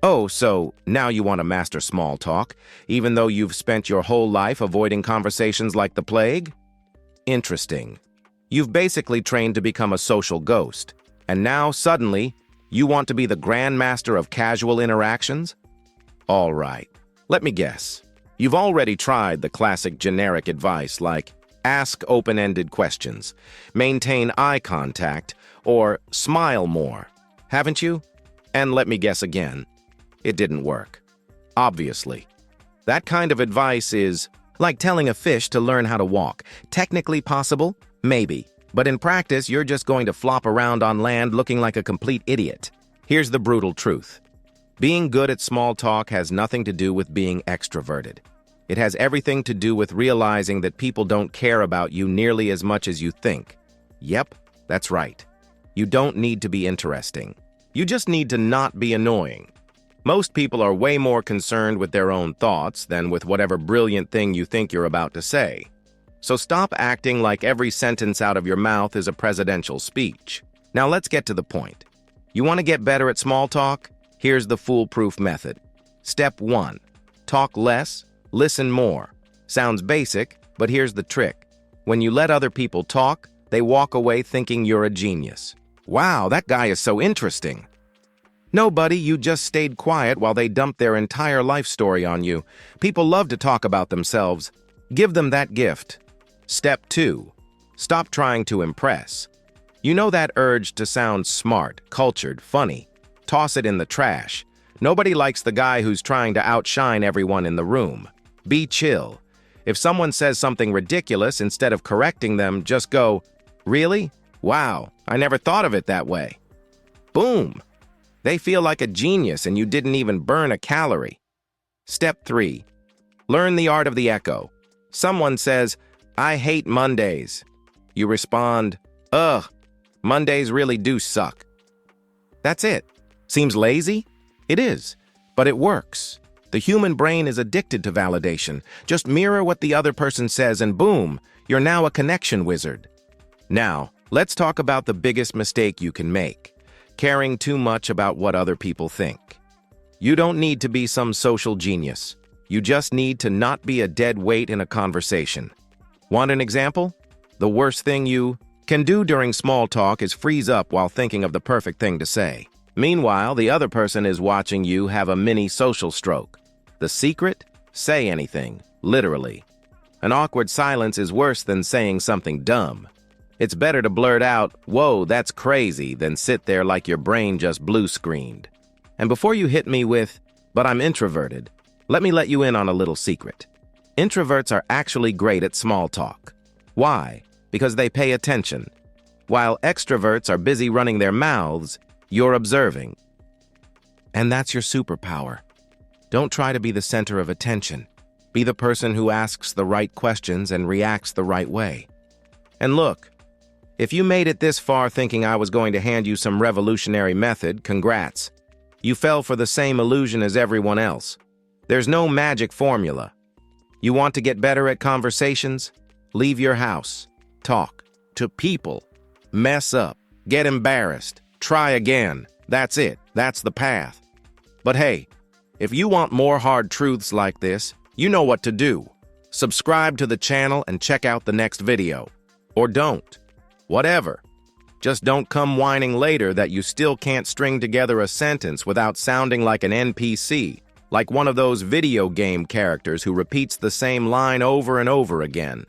Oh, so now you want to master small talk, even though you've spent your whole life avoiding conversations like the plague? Interesting. You've basically trained to become a social ghost, and now, suddenly, you want to be the grandmaster of casual interactions? All right, let me guess. You've already tried the classic generic advice like ask open-ended questions, maintain eye contact, or smile more, haven't you? And let me guess again. It didn't work. Obviously. That kind of advice is like telling a fish to learn how to walk. Technically possible? Maybe. But in practice, you're just going to flop around on land looking like a complete idiot. Here's the brutal truth. Being good at small talk has nothing to do with being extroverted. It has everything to do with realizing that people don't care about you nearly as much as you think. Yep, that's right. You don't need to be interesting. You just need to not be annoying. Most people are way more concerned with their own thoughts than with whatever brilliant thing you think you're about to say. So stop acting like every sentence out of your mouth is a presidential speech. Now let's get to the point. You want to get better at small talk? Here's the foolproof method. Step 1. Talk less, listen more. Sounds basic, but here's the trick. When you let other people talk, they walk away thinking you're a genius. Wow, that guy is so interesting. No, buddy, you just stayed quiet while they dumped their entire life story on you. People love to talk about themselves. Give them that gift. Step 2. Stop trying to impress. You know that urge to sound smart, cultured, funny. Toss it in the trash. Nobody likes the guy who's trying to outshine everyone in the room. Be chill. If someone says something ridiculous, instead of correcting them, just go, "Really? Wow, I never thought of it that way." Boom! They feel like a genius and you didn't even burn a calorie. Step 3. Learn the art of the echo. Someone says, "I hate Mondays." You respond, "Ugh, Mondays really do suck." That's it. Seems lazy? It is, but it works. The human brain is addicted to validation. Just mirror what the other person says and boom, you're now a connection wizard. Now, let's talk about the biggest mistake you can make. Caring too much about what other people think. You don't need to be some social genius. You just need to not be a dead weight in a conversation. Want an example? The worst thing you can do during small talk is freeze up while thinking of the perfect thing to say. Meanwhile, the other person is watching you have a mini social stroke. The secret? Say anything, literally. An awkward silence is worse than saying something dumb. It's better to blurt out, "Whoa, that's crazy," than sit there like your brain just blue-screened. And before you hit me with, "But I'm introverted," let me let you in on a little secret. Introverts are actually great at small talk. Why? Because they pay attention. While extroverts are busy running their mouths, you're observing. And that's your superpower. Don't try to be the center of attention. Be the person who asks the right questions and reacts the right way. And look, if you made it this far thinking I was going to hand you some revolutionary method, congrats. You fell for the same illusion as everyone else. There's no magic formula. You want to get better at conversations? Leave your house. Talk to people. Mess up. Get embarrassed. Try again. That's it. That's the path. But hey, if you want more hard truths like this, you know what to do. Subscribe to the channel and check out the next video. Or don't. Whatever. Just don't come whining later that you still can't string together a sentence without sounding like an NPC, like one of those video game characters who repeats the same line over and over again.